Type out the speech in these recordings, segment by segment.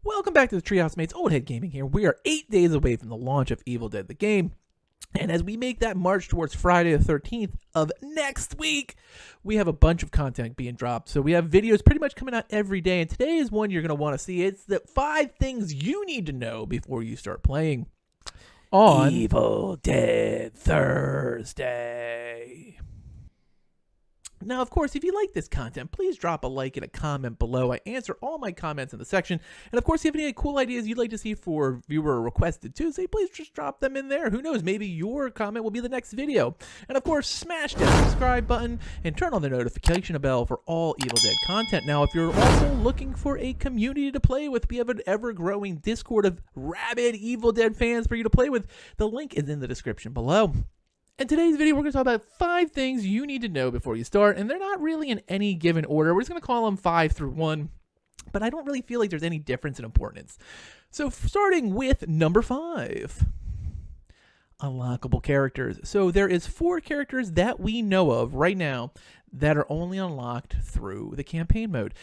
Welcome back to the Treehouse Mates. Old Head Gaming here. We are 8 days away from the launch of Evil Dead the game. And as we make that march towards Friday the 13th of next week, we have a bunch of content being dropped. So we have videos pretty much coming out every day. And today is one you're going to want to see. It's the 5 things you need to know before you start playing on Evil Dead Thursday. Now, of course, if you like this content, please drop a like and a comment below. I answer all my comments in the section. And of course, if you have any cool ideas you'd like to see for viewer requested Tuesday, please just drop them in there. Who knows, maybe your comment will be the next video. And of course, smash that subscribe button and turn on the notification bell for all Evil Dead content. Now, if you're also looking for a community to play with, we have an ever-growing Discord of rabid Evil Dead fans for you to play with. The link is in the description below. In today's video, we're going to talk about 5 things you need to know before you start, and they're not really in any given order. We're just going to call them 5 through 1, but I don't really feel like there's any difference in importance. So starting with number 5, unlockable characters. So there is 4 characters that we know of right now that are only unlocked through the campaign mode.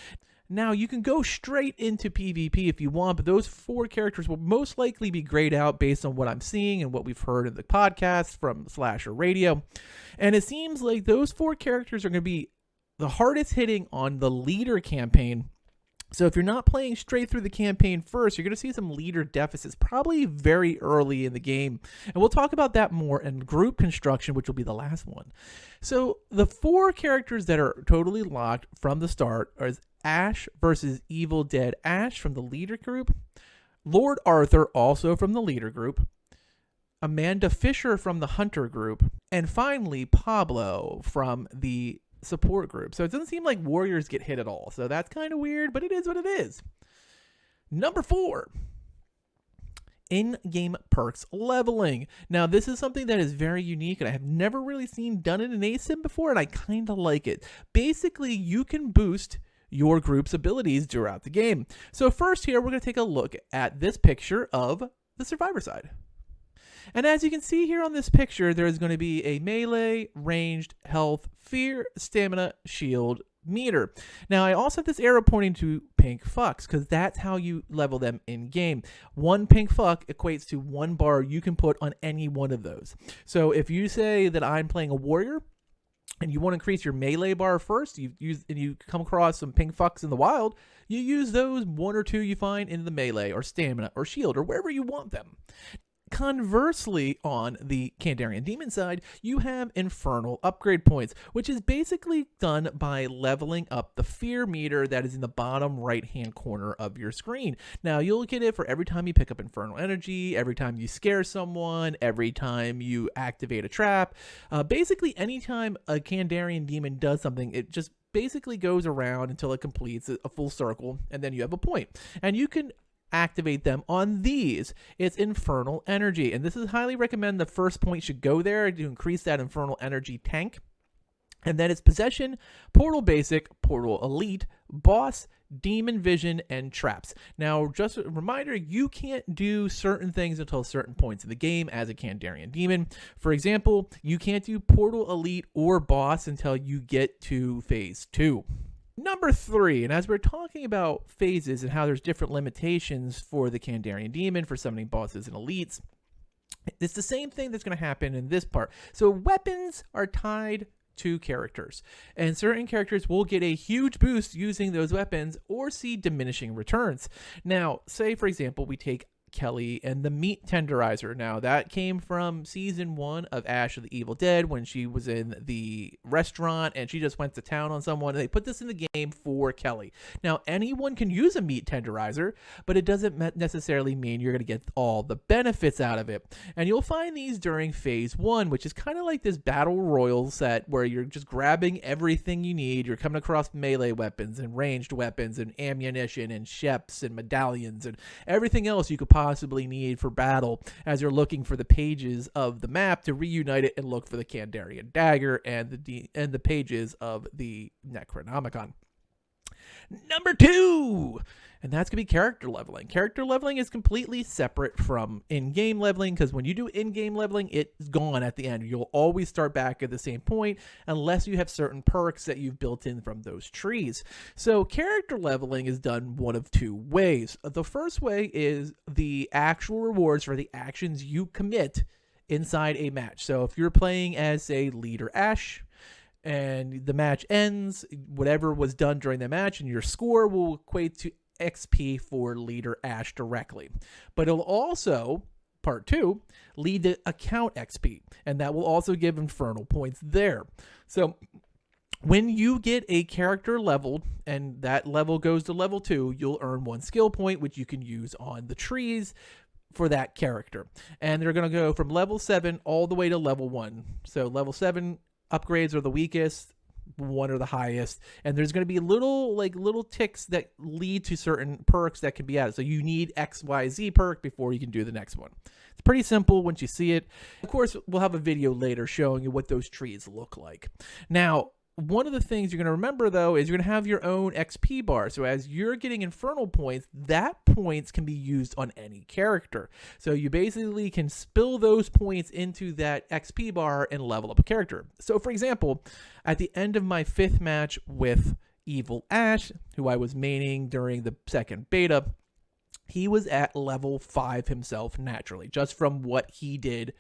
Now, you can go straight into PvP if you want, but those 4 characters will most likely be grayed out based on what I'm seeing and what we've heard in the podcast from Slasher Radio. And it seems like those 4 characters are going to be the hardest hitting on the leader campaign. So if you're not playing straight through the campaign first, you're going to see some leader deficits probably very early in the game. And we'll talk about that more in group construction, which will be the last one. So the 4 characters that are totally locked from the start are Ash versus Evil Dead Ash from the leader group, Lord Arthur also from the leader group, Amanda Fisher from the hunter group, and finally Pablo from the support group. So it doesn't seem like warriors get hit at all. So that's kind of weird, but it is what it is. Number 4. In-game perks leveling. Now, this is something that is very unique, and I have never really seen done in an ASIM before, and I kind of like it. Basically, you can boost your group's abilities throughout the game. So first here, we're going to take a look at this picture of the survivor side. And as you can see here on this picture, there is going to be a melee, ranged, health, fear, stamina, shield meter. Now, I also have this arrow pointing to pink fucks because that's how you level them in game. 1 pink fuck equates to 1 bar you can put on any one of those. So if you say that I'm playing a warrior and you want to increase your melee bar first, you come across some pink fucks in the wild, you use those 1 or 2 you find in the melee or stamina or shield or wherever you want them. Conversely, on the Kandarian Demon side, you have Infernal upgrade points, which is basically done by leveling up the fear meter that is in the bottom right-hand corner of your screen. Now, you'll get it for every time you pick up Infernal energy, every time you scare someone, every time you activate a trap. Basically, anytime a Kandarian Demon does something, it just basically goes around until it completes a full circle, and then you have a point. And you can activate them on these. It's Infernal energy, and this is highly recommend the first point should go there to increase that Infernal energy tank. And then it's Possession, Portal Basic, Portal Elite, Boss, Demon Vision, and Traps. Now, just a reminder, you can't do certain things until certain points in the game as a Kandarian Demon. For example, you can't do Portal Elite or Boss until you get to Phase 2. Number 3, and as we're talking about phases and how there's different limitations for the Kandarian Demon for summoning bosses and elites, it's the same thing that's going to happen in this part. So weapons are tied to characters, and certain characters will get a huge boost using those weapons or see diminishing returns. Now, say for example, we take Kelly and the meat tenderizer. Now, that came from season 1 of Ash of the Evil Dead when she was in the restaurant and she just went to town on someone. They put this in the game for Kelly. Now, anyone can use a meat tenderizer, but it doesn't necessarily mean you're going to get all the benefits out of it. And you'll find these during Phase 1, which is kind of like this Battle Royale set where you're just grabbing everything you need. You're coming across melee weapons and ranged weapons and ammunition and sheps and medallions and everything else you could possibly need for battle as you're looking for the pages of the map to reunite it and look for the Kandarian dagger and the pages of the Necronomicon. Number 2, and that's going to be character leveling. Character leveling is completely separate from in-game leveling, because when you do in-game leveling, it's gone at the end. You'll always start back at the same point unless you have certain perks that you've built in from those trees. So character leveling is done one of 2 ways. The first way is the actual rewards for the actions you commit inside a match. So if you're playing as, say, Leader Ashe, and the match ends, whatever was done during the match and your score will equate to XP for Leader Ashe directly. But it'll also, part 2, lead to account XP, and that will also give Infernal points there. So when you get a character leveled and that level goes to level 2, you'll earn 1 skill point, which you can use on the trees for that character. And they're going to go from level 7 all the way to level 1. So level 7 upgrades are the weakest, 1 are the highest, and there's going to be little ticks that lead to certain perks that can be added. So you need XYZ perk before you can do the next one. It's pretty simple once you see it. Of course, we'll have a video later showing you what those trees look like. Now, one of the things you're going to remember, though, is you're going to have your own XP bar. So as you're getting Infernal points, that points can be used on any character. So you basically can spill those points into that XP bar and level up a character. So, for example, at the end of my 5th match with Evil Ashe, who I was maining during the 2nd beta, he was at level 5 himself naturally, just from what he did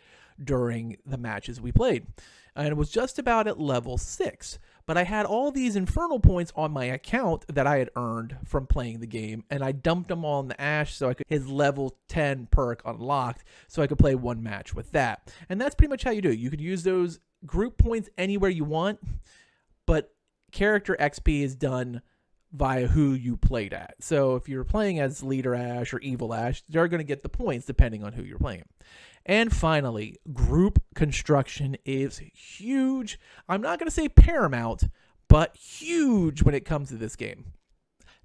during the matches we played. And it was just about at level 6. But I had all these Infernal points on my account that I had earned from playing the game, and I dumped them all in the Ashe so I could his level 10 perk unlocked so I could play 1 match with that. And that's pretty much how you do it. You could use those group points anywhere you want, but character XP is done via who you played at. So if you're playing as Leader Ashe or Evil Ashe, they're going to get the points depending on who you're playing. And finally, group construction is huge. I'm not going to say paramount, but huge when it comes to this game.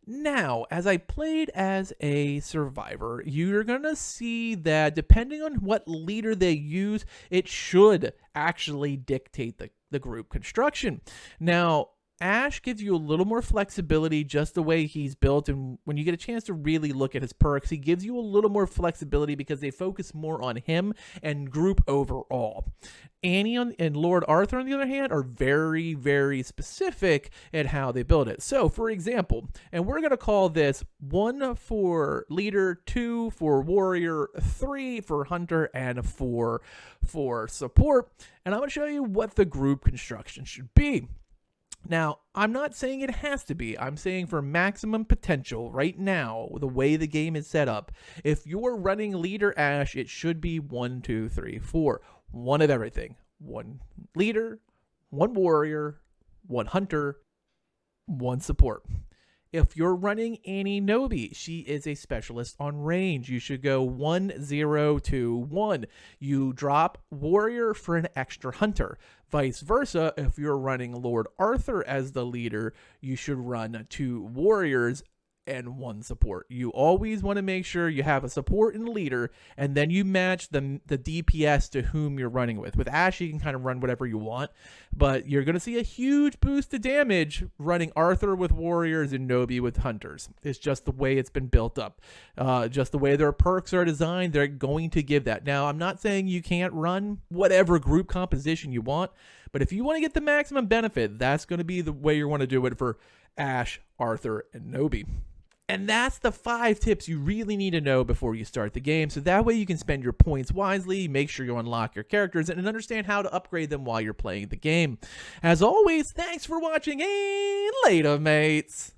Now, as I played as a survivor, you're going to see that depending on what leader they use, it should actually dictate the group construction. Now, Ashe gives you a little more flexibility just the way he's built, and when you get a chance to really look at his perks, he gives you a little more flexibility because they focus more on him and group overall. Annie and Lord Arthur, on the other hand, are very, very specific at how they build it. So, for example, and we're going to call this 1 for Leader, 2 for Warrior, 3 for Hunter, and 4 for Support, and I'm going to show you what the group construction should be. Now, I'm not saying it has to be. I'm saying for maximum potential right now, the way the game is set up, if you're running Leader Ashe, it should be 1, 2, 3, 4. 1 of everything. 1 Leader, 1 Warrior, 1 Hunter, 1 Support. If you're running Annie Nobi, she is a specialist on range. You should go 1, 0, 2, 1. You drop Warrior for an extra Hunter. Vice versa, if you're running Lord Arthur as the leader, you should run 2 Warriors and 1 support. You always want to make sure you have a support and leader, and then you match the DPS to whom you're running with. With Ashe, you can kind of run whatever you want, but you're going to see a huge boost to damage running Arthur with warriors and Nobi with hunters. It's just the way it's been built up. Just the way their perks are designed, they're going to give that. Now, I'm not saying you can't run whatever group composition you want, but if you want to get the maximum benefit, that's going to be the way you want to do it for Ashe, Arthur, and Nobi. And that's the 5 tips you really need to know before you start the game, so that way you can spend your points wisely, make sure you unlock your characters, and understand how to upgrade them while you're playing the game. As always, thanks for watching, and later, mates!